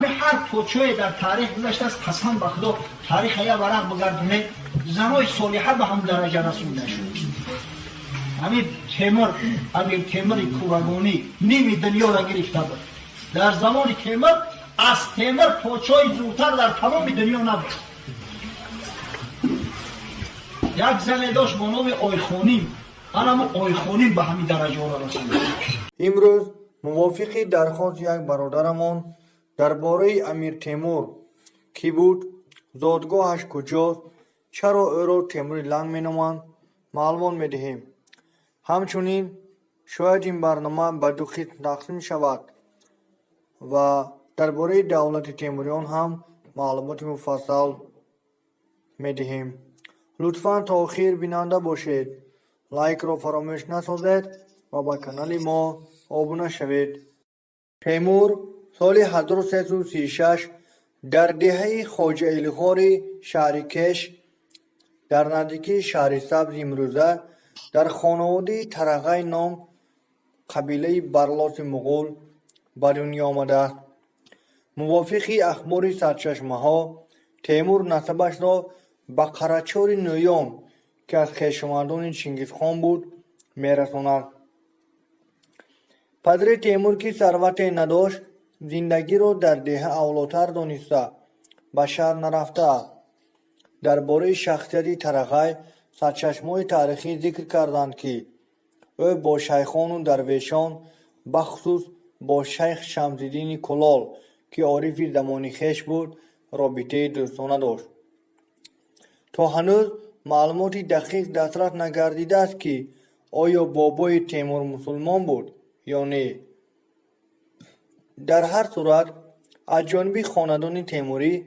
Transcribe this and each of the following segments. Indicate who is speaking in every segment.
Speaker 1: هر پوچوی در تاریخ گذشته است. قسم به خدا تاریخ یا ورق بگردونه زنای صالحه به هم درجه رسونده شد. امیر تیمور کورگانی نیمی دنیا را گرفته بود. در زمان تیمور از تیمور پوچوی زودتر در تمام دنیا نبود. یک زن داشت با نام آیخونیم، آنم آیخونیم به همین درجه را رسونده.
Speaker 2: امروز موافقی درخواست یک برادرمان درباره امیر تیمور کی بود، زادگاهش کجاست، چرا او را تیموری لنگ مینامند معلومات میدهیم. همچنین شاید این برنامه به دو قسم تقسیم شود و درباره دولت تیموریان هم معلومات مفصل میدهیم. لطفاً تا آخر بیننده باشید. لایک را فراموش نسازید و به کانال ما ابونه شوید. تیمور سال 1336 در دهه خواجه علیخوار شهر کش در نزدیکی شهر سبز امروزه در خانواده ترغای نام قبیله برلاس مغول به دنیا آمده است. موافق اخبار سرچشمه ها تیمور نسبش را به قراچار نویان که از خویشاوندان چنگیزخان بود میرساند. پدر تیمور که ثروت نداشت زندگی را در ده اولاتر دانسته به شهر نرفته است. درباره شخصیت ترغای سرچشمه‌های تاریخی ذکر کردند که او با شیخان و درویشان بخصوص با شیخ شمس‌الدین کلال که عارف زمان خویش بود رابطه دوستانه داشت. تا هنوز معلومات دقیق دسترس نگردیده است که آیا بابای تیمور مسلمان بود یا نه. در هر صورت از جانب خاندان تیموری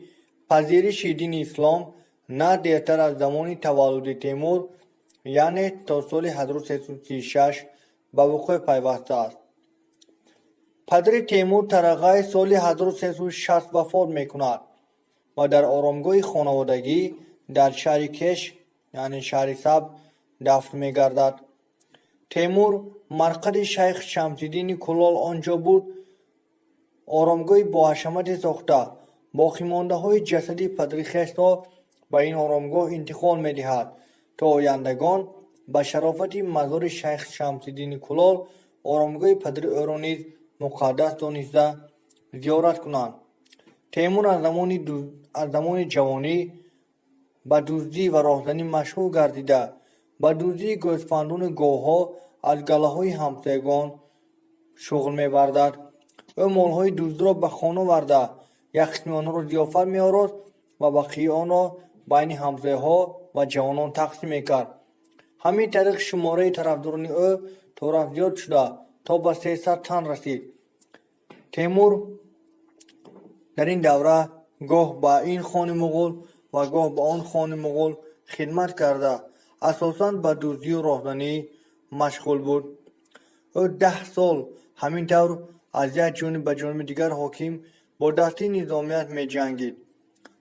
Speaker 2: پذیرش دین اسلام نه دیرتر از زمان تولد تیمور یعنی تا سال 1336 به وقوع پیوسته است. پدر تیمور ترغای سال 1360 وفات میکند و در آرامگاه خانوادگی در شهر کش یعنی شهر سبز دفن میگردد. تیمور مرقد شیخ شمس‌الدین کلال آنجا بود. آرامگاه با حشمت ساخته باقی مانده های جسدی پدر خویش را به این آرامگاه انتقال میدهد تا آیندگان به شرافت مزار شیخ شمس‌الدین کلال آرامگاه پدر او را نیز مقدس دانسته زیارت کنند. تیمور از زمان جوانی به دزدی و راهزنی مشهور گردیده به دزدی گوسفندان گاوها از گله های همسایگان شغل می‌بردد. او مالهای دزد را به خانه ورده یک قسم آن را ضیافت می‌آورد و بقیه آن را بین همسایه‌ها و جوانان تقسیم می‌کرد. همین طریق شماره طرفداران او تا رفت زیاد شده تا به 300 تن رسید. تیمور در این دوره گاه به این خان مغول و گاه به آن خان مغول خدمت کرده اساساً به دزدی و راهزنی مشغول بود. او 10 سال همین طور از یک جانب به جانب دیگر حاکم با دسته نظامیت می جنگید.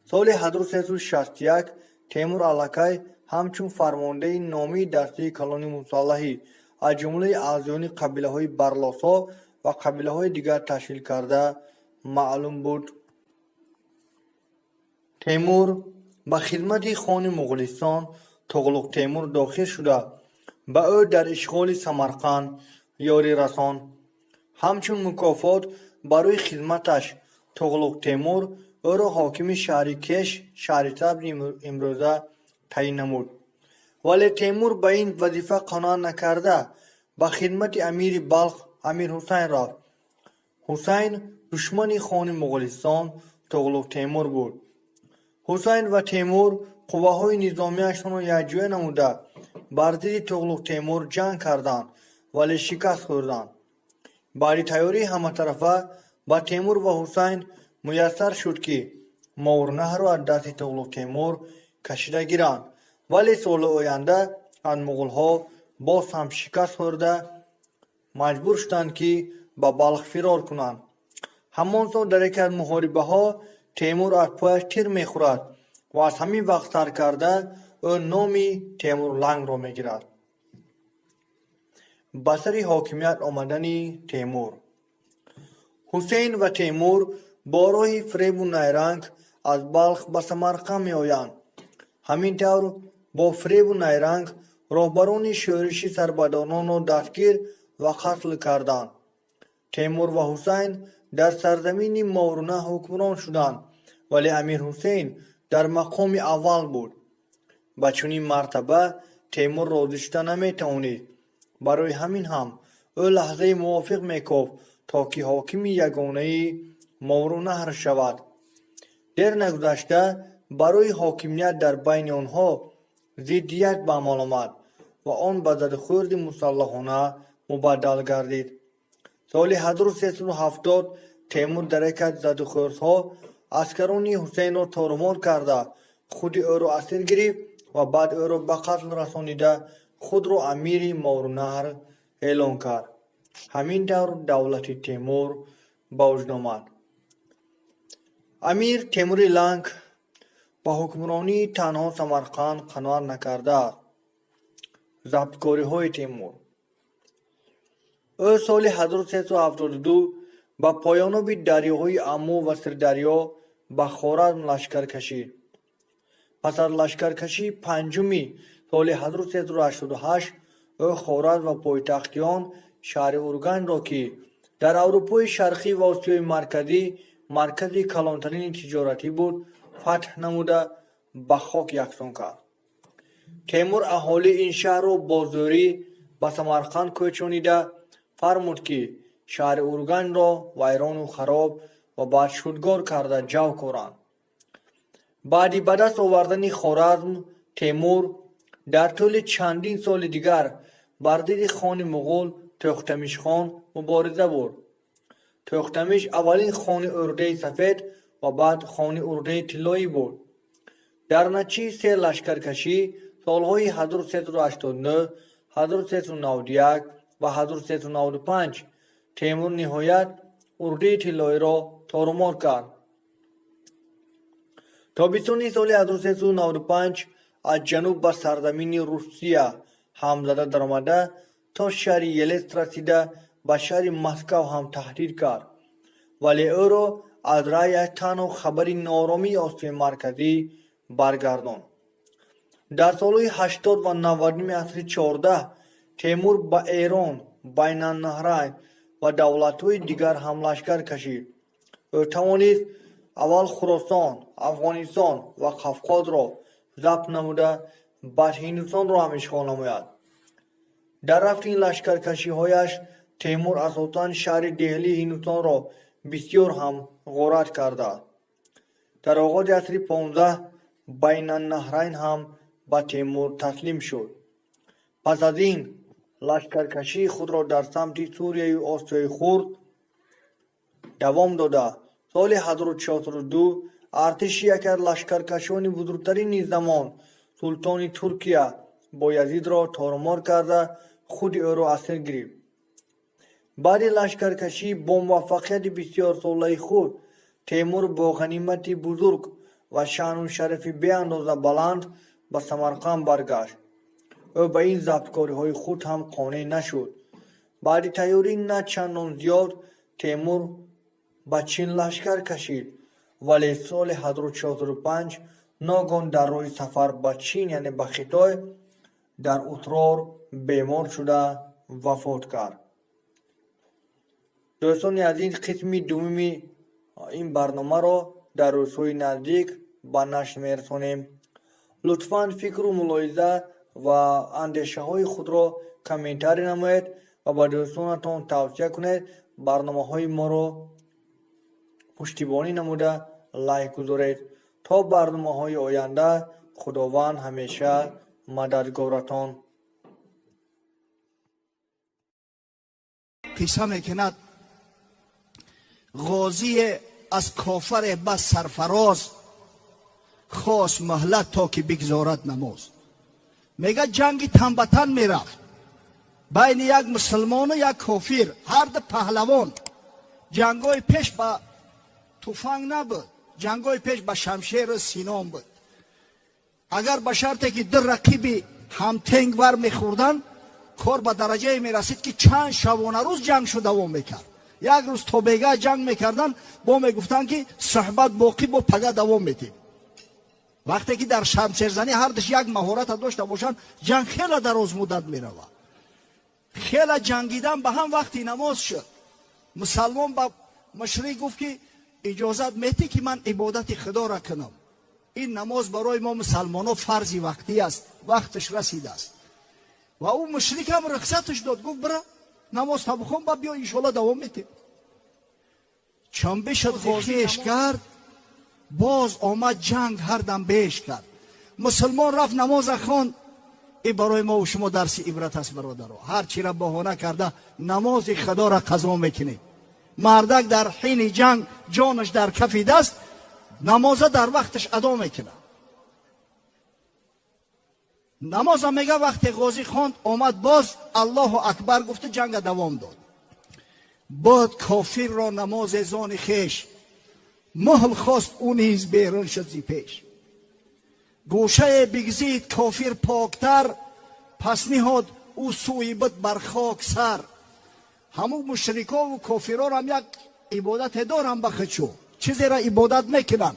Speaker 2: سال 1361 تیمور علکی همچون فرمانده نامی دسته کلان مسلحی از جمله اعضایان قبیله های برلاسا و قبیله های دیگر تشکیل کرده معلوم بود. تیمور به خدمت خان مغولستان تغلق تیمور داخل شده به او در اشغال سمرقند یاری رساند. همچون مکافات برای خدمتش تغلق تیمور او را حاکم شهر کش شهر سبز امروزه تعیین نمود. ولی تیمور به این وظیفه قناعت نکرده به خدمت امیر بلخ امیر حسین رفت. حسین دشمن خان مغولستان تغلق تیمور بود. حسین و تیمور قواهای نظامیشان را یکجای نموده بر ضد تغلق تیمور جنگ کردند ولی شکست خوردند. بعد تیاری همه طرفه با تیمور و حسین میسر شد که ماورنهر را از دست تغلق تیمور کشیده گیرند ولی سال آینده از مغول ها باز هم شکست خورده مجبور شدند که به بلخ فرار کنند. همان سال در یکی از محاربه ها تیمور از پایش تیر میخورد و از همین وقت سر کرده او نامی تیمور لنگ را میگیرد. به سر حاکمیت آمدن تیمور حسین و تیمور با راه فریب و نیرنگ از بلخ به سمرقند می آیند. همین طور با فریب و نیرنگ رهبران شورشی سربداران را دستگیر و قتل کردند. تیمور و حسین در سرزمین مورونه حکمران شدند، ولی امیر حسین در مقام اول بود. به چنین مرتبه تیمور راضی شده نمی توانید. برای همین هم او لحظه موافق میکرد تا که حاکم یگانه مورونه شود. دیر نگذشته برای حاکمیت در بین آنها ضدیت به عمل آمد و آن به زدخورد مسلحانه مبدل گردید. سال 1370 تیمور در یک از زدخوردها عسکران حسین را تارمار کرده خود او را اسیر گرفت و بعد او را به قتل رسانیده خود را امیر مورنهر اعلان کرد. همین طور دولت تیمور به وجود آمد. امیر تیمور لنگ با حکمرانی تنها سمرقند قناعت نکرده است. ضبطکاری های تیمور. او سال 1372 با پایان دریاهای امو و سردریا به خوارزم لشکر کشید. پس از لشکرکشی پنجمی سال 1388 او خوارزم و پایتختیان شهر اورگنج را که در اروپای شرقی و آسیای مرکزی مرکز کلانترین تجارتی بود فتح نموده به خاک یکسان کرد. تیمور اهالی این شهر را با زوری به سمرقند کوچانیده فرمود که شهر اورگنج را ویران و خراب و بعد شودگار کرده جو کنند. بعدی به دست آوردن خوارزم تیمور در طول چندین سال دیگر بر ضد خان مغول تختمیش خان مبارزه برد. تختمیش اولین خان ارده سفید و بعد خان ارده طلایی بود. در نتیجه سه لشکرکشی سالهای 1389 1391 و 1395 تیمور نهایت ارده طلایی را تارمار کرد. تابستان سال 1395 از جنوب به سرزمین روسیه حمله درآمده تا شهر یلتس رسیده به شهر مسکو هم تهدید کرد، ولی او را از رای تنها خبر نارامی آسیای مرکزی برگرداند. در سالهای 80 و 90 عصر 14 تیمور به ایران، بین النهرین و دولت‌های دیگر هم لشکر کشید. او توانست اول خراسان، افغانستان و قفقاز را ضبط نموده بعد هندوستان را هم اشغال نماید. در رفت این لشکرکشی‌هایش تیمور اساساً شهر دهلی هندوستان را بسیار هم غارت کرده. در آغاز عصر 15 بین النهرین هم به تیمور تسلیم شد. پس از این لشکرکشی خود را در سمت سوریه و آسیای خرد دوام داده. سال 1402 ارتش یکی از لشکرکشان بزرگترین زمان سلطان ترکیه بایزید را تارمار کرده خود او را اسیر گرفت. بعد لشکرکشی با موفقیت بسیار ساله خود تیمور با غنیمت بزرگ و شان و شرف بی اندازه بلند به سمرقند برگشت. او به این ضبطکاری های خود هم قانع نشد. بعد تیاری نه چندان زیاد تیمور به چین لشکر کشید، ولی سال 1405 ناگهان در راه سفر به چین یعنی به خیتای در اترار بیمار شده وفات کرد. دوستان عزیز، قسم دومی این برنامه را در روزهای نزدیک به نشر میرسانیم. لطفاً فکر و ملاحظه و اندیشه های خود را کامنتاری نمایید و با دوستانتان توصیه کنید. برنامه های ما را پشتیبانی نموده لایک گذارید. تا برنامه های آینده خداوند همیشه مددگارتان.
Speaker 3: قصه میکند غازی از کافر بس سرفراز خواست مهلت تا که بگذارد نماز. میگه جنگ تنبتن میرفت بین یک مسلمان و یک کافر، هر دو پهلوان. جنگای پیش با تفنگ نبود، جنگای پیش با شمشیر و سینام بود. اگر به شرطی که در رقیبی هم تنگ ور میخوردن کار به درجه میرسید که چند شبانه روز جنگ شو دوام میکرد. یک روز توبیگاه جنگ میکردن، با میگفتن که صحبت باقی با پگه دوام میتیم. وقتی که در شمشیرزنی هر دش یک مهارت داشته باشن، جنگ خیلی دراز مدت میروه. خیلی جنگیدن به هم. وقتی نماز شد، مسلمان با مشرک گفت که اجازت میتی که من عبادت خدا را کنم. این نماز برای ما مسلمانان فرضی وقتی است، وقتش رسیده است. و اون مشرک هم رخصتش داد، گفت برا نماز تا بخون با بیا انشالله دوام میتیم. چون بشد غازیش کرد، باز آمد جنگ هر دم بهش کرد. مسلمان رفت نماز خواند. این برای ما و شما درس عبرت است برادرها. هر چی را بهانه کرده نماز خدا را قضا میکنه. مردک در حین جنگ جانش در کف دست، نماز در وقتش ادا میکنه. نماز میگه وقتی غازی خواند آمد، باز الله اکبر گفته جنگ دوام داد. بعد کافر را نماز زان خیش محل خواست، او نیز بیرون شد زی پیش. گوشه بگزید کافر پاکتر، پس نهاد او سوی بد بر خاک سر. همون مشرکا و کافران هم یک عبادت دارن بخچو. چیزی را عبادت میکنن،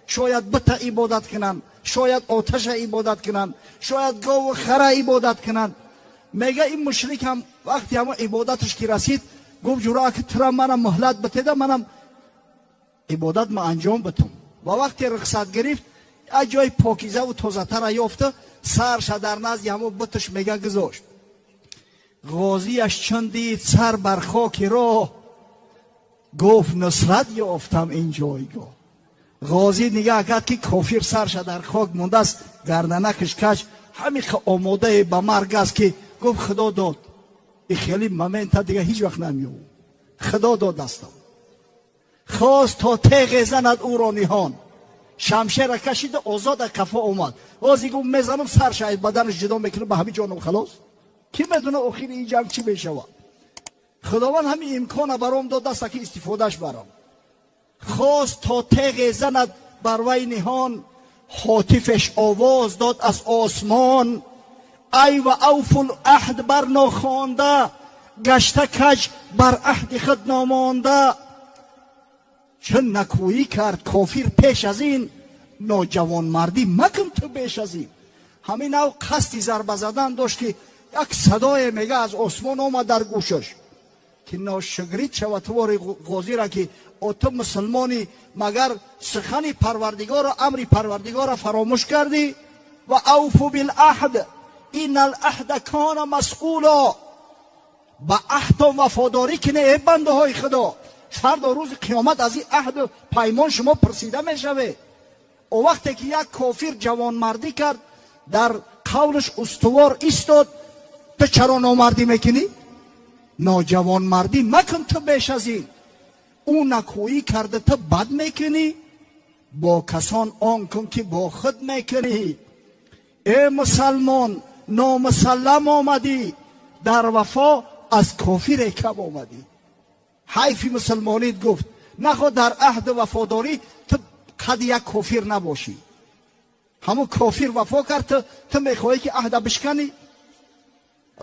Speaker 3: شاید بت عبادت کنن، شاید آتش عبادت کنن، شاید گاو و خره عبادت کنن. میگه این مشرک هم وقتی هم عبادتش که رسید، گفت جورا که ترا منم مهلت بتیده، منم عبادت ما انجام بتم. و وقتی رخصت گرفت، جای پاکیزه و تازه تر یافته، سرش در نزد همو بتش میگه گذاشت. غازیش چون دید سر بر خاک راه، گفت نصرت یافتم این جایگاه. غازی نگاه کرد که کافر سرش در خاک مونده است، گردنکش کج، همین آماده به مرگ است، که گفت خدا داد. این خیلی مومنت دیگه هیچ وقت نمیاد. خدا داد دستم. خواست تا تیغ زند او را نهان، شمشیر را کشید آزاد کفا اومد. غازی گفت میزنم سر شاید بدنش جدا میکنه، به همین جانم خلاص. کی میدونه آخر این جنگ چی میشود؟ خداوند همین امکان برام داد است که استفادهش برام. خواست تا تیغ زند بر وی نهان، هاتفش آواز داد از آسمان. ای و اوف العهد بر ناخوانده، گشته کج بر عهد خود نامانده. چون نکویی کرد کافر پیش از این، نوجوان مردی مکن تو بیش از این. همین او قصدی ضربه زدن داشت که یک صدای میگه از آسمان آمد در گوشش که ناشگرید شود توار غازی را که تو مسلمانی مگر سخن پروردگار و امر پروردگار را فراموش کردی. و اوفو بالعهد این العهد کان مسئولا. با عهد و وفاداری کنه ای بنده های خدا. فردا روز قیامت از این عهد و پیمان شما پرسیده می شوه. او وقتی که یک کافر جوان مردی کرد، در قولش استوار ایستاد، تو چرا نامردی میکنی؟ ناجوان مردی مکن تو بیش از این. او نکویی کرده تو بد میکنی، با کسان آن کن که با خود میکنی. ای مسلمان نامسلم آمدی، در وفا از کافر کم آمدی. حیفی مسلمانیت گفت، نخواد در عهد وفاداری تو قد یک کافر نباشی. همون کافر وفا کرد، تو میخواهی که عهد بشکنی.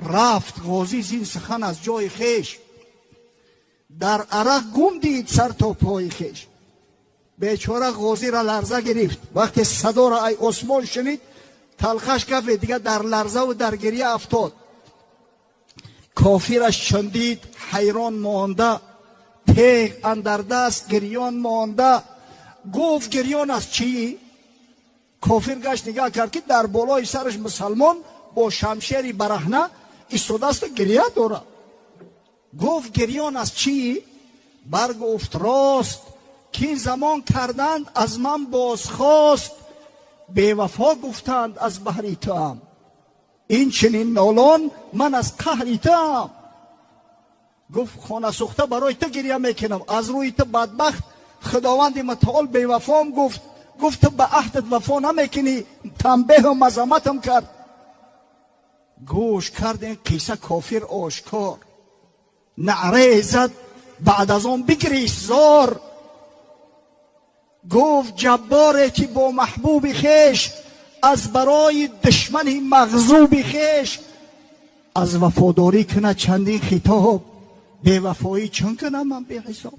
Speaker 3: رفت غازی زین سخن از جای خیش، در عرق گم دید سر تا پای خیش. بیچاره غازی را لرزه گرفت. وقتی صدا را ای عثمان شنید، تلخش کف دیگه در لرزه و در گریه افتاد. کافرش چندید حیران مانده، تیغ اندر دست گریان مانده. گفت گریان از چی؟ کافر گشت نگاه کرد که در بالای سرش مسلمان با شمشیری برهنه ایستاده است، گریه داره. گفت گریان از چی؟ برگفت راست که این زمان کردند از من بازخواست، بے وفا گفتند از بحری تو هم، این چنین نالان من از قهری تو هم. گفت خانه سوخته برای تو گریه میکنم، از روی تو بدبخت خداوند متعال بے وفام گفت به عهدت وفا نمیکنی، تنبیه و مذمتم کرد. گوش کرد این قصه کافر آشکار، نعره زد بعد از آن بگریست زار. گفت جباره که با محبوب خیش، از برای دشمن مغضوب خیش، از وفاداری کنه چندین خطاب، بی‌وفایی چون کنم من بی حساب؟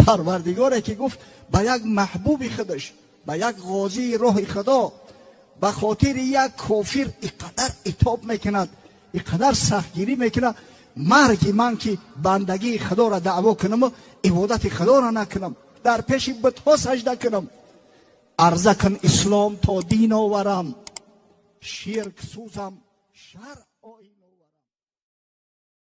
Speaker 3: پروردگاره که گفت به یک محبوب خودش، به یک غازی راه خدا، به خاطر یک کافر اینقدر عتاب میکند، اینقدر سختگیری میکند، مرگ من که بندگی خدا را دعوا کنم و عبادت خدا را نکنم، در پیش بت‌ها سجده کنم، عرضه کن اسلام تا دین آورم، شرک سوزم شرع آیین